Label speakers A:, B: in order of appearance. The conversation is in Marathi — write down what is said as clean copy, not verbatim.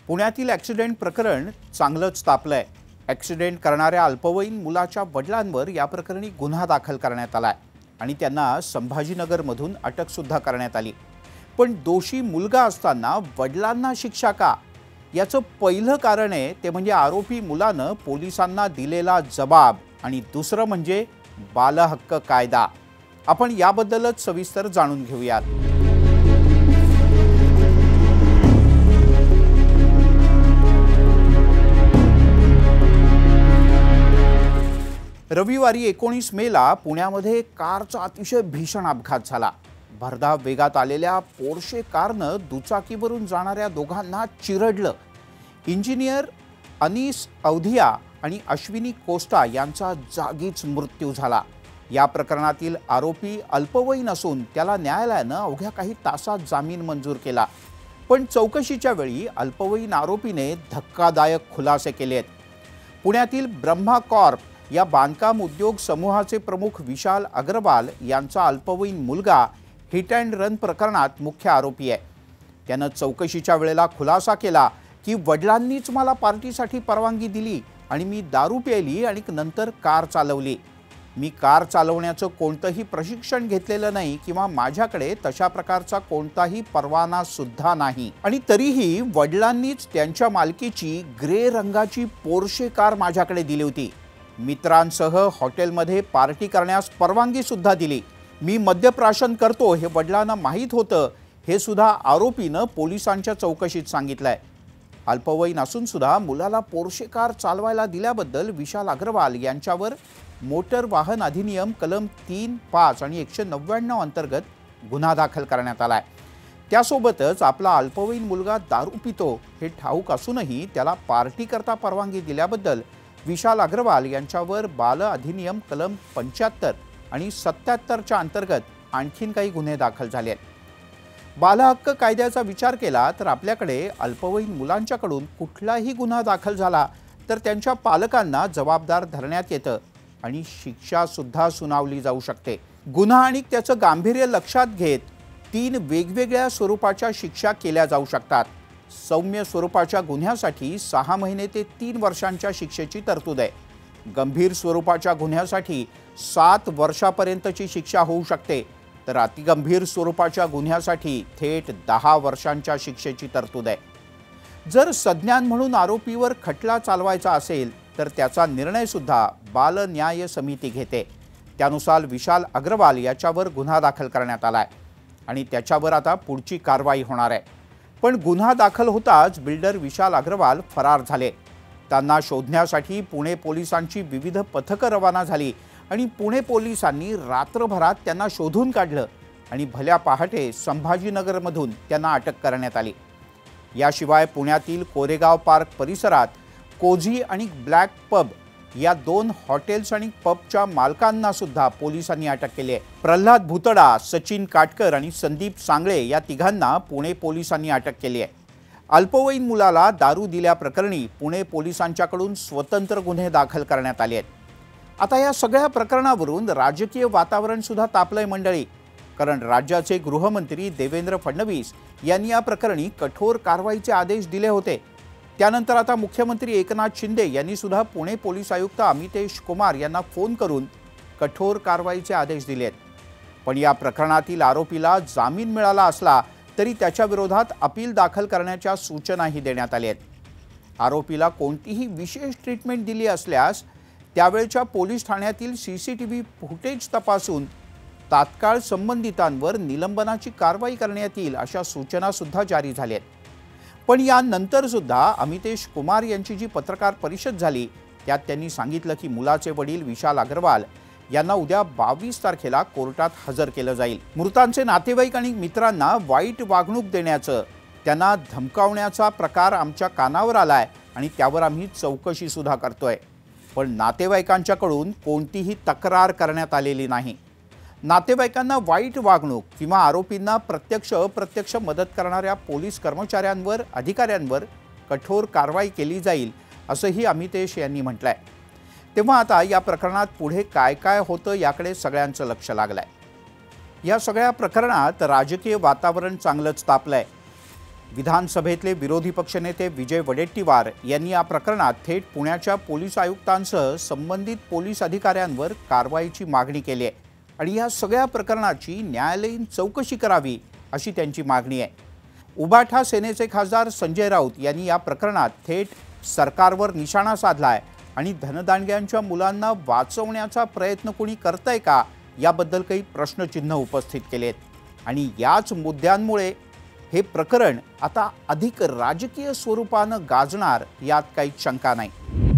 A: पुण्यातील ॲक्सिडेंट प्रकरण चांगलंच तापलंय। ॲक्सिडेंट करणाऱ्या अल्पवयीन मुलाच्या वडिलांवर या प्रकरणी गुन्हा दाखल करण्यात आलाय आणि त्यांना संभाजीनगरमधून अटक सुद्धा करण्यात आली। पण दोषी मुलगा असताना वडिलांना शिक्षा का, याचं पहिलं कारण आहे ते म्हणजे आरोपी मुलानं पोलिसांना दिलेला जबाब आणि दुसरं म्हणजे बालहक्क कायदा। आपण याबद्दलच सविस्तर जाणून घेऊयात। रविवारी 19 मेला पुण्यामध्ये कारचा अतिशय भीषण अपघात झाला। भरधाव वेगात आलेल्या पोर्शे कारनं दुचाकीवरून जाणाऱ्या दोघांना चिरडलं। इंजिनियर अनीस अवधिया आणि अश्विनी कोस्टा यांचा जागीच मृत्यू झाला। या प्रकरणातील आरोपी अल्पवयीन असून त्याला न्यायालयानं अवघ्या काही तासात जामीन मंजूर केला। पण चौकशीच्या वेळी अल्पवयीन आरोपीने धक्कादायक खुलासे केलेत। पुण्यातील ब्रह्मा कॉर्प या बांधकाम उद्योग समूहाचे प्रमुख विशाल अग्रवाल यांचा अल्पवयीन मुलगा हिट अँड रन प्रकरणात मुख्य आरोपी आहे। त्यानं चौकशीच्या वेळेला खुलासा केला की वडिलांनीच मला पार्टीसाठी परवानगी दिली आणि मी दारू प्यायली आणि नंतर कार चालवली। मी कार चालवण्याचं कोणतंही प्रशिक्षण घेतलेलं नाही किंवा माझ्याकडे तशा प्रकारचा कोणताही परवाना सुद्धा नाही आणि तरीही वडिलांनीच त्यांच्या मालकीची ग्रे रंगाची पोर्शे कार माझ्याकडे दिली होती। मित्रांसह हॉटेलमध्ये पार्टी करण्यास परवानगी सुद्धा दिली। मी मद्यप्राशन करतो हे वडिलांना माहीत होतं, हे सुद्धा आरोपीनं पोलिसांच्या चौकशीत सांगितलंय। अल्पवयीन असून सुद्धा मुलाला पोर्शे कार चालवायला दिल्याबद्दल विशाल अग्रवाल यांच्यावर मोटर वाहन अधिनियम कलम 3, 5 आणि 199 अंतर्गत गुन्हा दाखल करण्यात आलाय। त्यासोबतच आपला अल्पवयीन मुलगा दारू पितो हे ठाऊक असूनही त्याला पार्टी करता परवानगी दिल्याबद्दल विशाल अग्रवाल यांच्यावर बाल अधिनियम कलम 75 आणि 77च्या अंतर्गत आणखीन काही गुन्हे दाखल झाले आहेत। बालहक्क कायद्याचा विचार केला तर आपल्याकडे अल्पवयीन मुलांच्याकडून कुठलाही गुन्हा दाखल झाला तर त्यांच्या पालकांना जबाबदार धरण्यात येतं आणि शिक्षा सुद्धा सुनावली जाऊ शकते। गुन्हा आणि त्याचं गांभीर्य लक्षात घेत 3 वेगवेगळ्या स्वरूपाच्या शिक्षा केल्या जाऊ शकतात। सौम्य स्वरूपाच्या गुन्ह्यासाठी 6 महिने ते 3 वर्षांच्या शिक्षेची तरतूद आहे। गंभीर स्वरूपाच्या गुन्ह्यासाठी 7 वर्षापर्यंतची शिक्षा होऊ शकते, तर अतिगंभीर स्वरूपाच्या गुन्ह्यासाठी थेट 10 वर्षांच्या शिक्षेची तरतूद आहे। जर संज्ञान म्हणून आरोपीवर खटला चालवायचा असेल तर त्याचा निर्णय सुद्धा बाल न्याय समिती घेते। त्यानुसार विशाल अग्रवाल याच्यावर गुन्हा दाखल करण्यात आलाय आणि त्याच्यावर आता पुढची कारवाई होणार आहे। पण गुन्हा दाखल होताच बिल्डर विशाल अग्रवाल फरार झाले। त्यांना शोधण्यासाठी पुणे पोलिसांची विविध पथकं रवाना झाली आणि पुणे पोलिसांनी रात्रभरात त्यांना शोधून काढलं आणि भल्या पहाटे संभाजीनगरमधून त्यांना अटक करण्यात आली। याशिवाय पुण्यातील कोरेगाव पार्क परिसरात कोझी आणि ब्लॅक पब या 2 हॉटेल्स आणि पबच्या मालकांना सुद्धा पोलिसांनी अटक केली आहे। प्रल्हाद भुतडा, सचिन काटकर आणि संदीप सांगळे या तिघांना पुणे पोलिसांनी अटक केली आहे। अल्पवयीन मुलाला दारू दिल्याप्रकरणी पुणे पोलिसांच्याकडून स्वतंत्र गुन्हे दाखल करण्यात आले आहेत। आता या सगळ्या प्रकरणावरून राजकीय वातावरण सुद्धा तापलंय मंडळी, कारण राज्याचे गृहमंत्री देवेंद्र फडणवीस यांनी या प्रकरणी कठोर कारवाईचे आदेश दिले होते। त्यानंतर आता मुख्यमंत्री एकनाथ शिंदे यांनी सुद्धा पुणे पोलीस आयुक्त अमितेश कुमार यांना फोन करून कठोर कारवाईचे आदेश दिलेत। पण या प्रकरणातील आरोपीला जामीन मिळाला असला तरी त्याच्या विरोधात अपील दाखल करण्याच्या सूचनाही देण्यात आल्या आहेत। आरोपीला कोणतीही विशेष ट्रीटमेंट दिली असल्यास त्यावेळच्या पोलीस ठाण्यातील सीसीटीव्ही फुटेज तपासून तात्काळ संबंधितांवर निलंबनाची कारवाई करण्यात येईल अशा सूचना सुद्धा जारी झाल्या आहेत। पण यानंतर सुद्धा अमितेश कुमार यांची जी पत्रकार परिषद झाली त्यात त्यांनी सांगितलं की मुलाचे वडील विशाल अग्रवाल यांना उद्या 22 तारखेला कोर्टात हजर केलं जाईल। मृतांचे नातेवाईक आणि मित्रांना वाईट वागणूक देण्याचं, त्यांना धमकावण्याचा प्रकार आमच्या कानावर आलाय आणि त्यावर आम्ही चौकशी सुद्धा करतोय। पण नातेवाईकांच्याकडून कोणतीही तक्रार करण्यात आलेली नाही। नातेवाईकांना वाईट वागणूक किंवा आरोपींना प्रत्यक्ष अप्रत्यक्ष मदत करणाऱ्या पोलीस कर्मचाऱ्यांवर, अधिकाऱ्यांवर कठोर कारवाई केली जाईल असंही अमितेश यांनी म्हटलंय। तेव्हा आता या प्रकरणात पुढे काय काय होतं याकडे सगळ्यांचं लक्ष लागलंय। या सगळ्या प्रकरणात राजकीय वातावरण चांगलंच तापलंय। विधानसभेतले विरोधी पक्षनेते विजय वडेट्टीवार यांनी या प्रकरणात थेट पुण्याच्या पोलीस आयुक्तांसह संबंधित पोलीस अधिकाऱ्यांवर कारवाईची मागणी केली आहे आणि या सगळ्या प्रकरणाची न्यायालयीन चौकशी करावी अशी त्यांची मागणी आहे। उबाठा सेनेचे खासदार संजय राऊत यांनी या प्रकरणात थेट सरकारवर निशाणा साधलाय आणि धनदांडग्यांच्या मुलांना वाचवण्याचा प्रयत्न कोणी करतंय का याबद्दल काही प्रश्नचिन्ह उपस्थित केलेत आणि याच मुद्द्यांमुळे हे प्रकरण आता अधिक राजकीय स्वरूपानं गाजणार यात काही शंका नाही।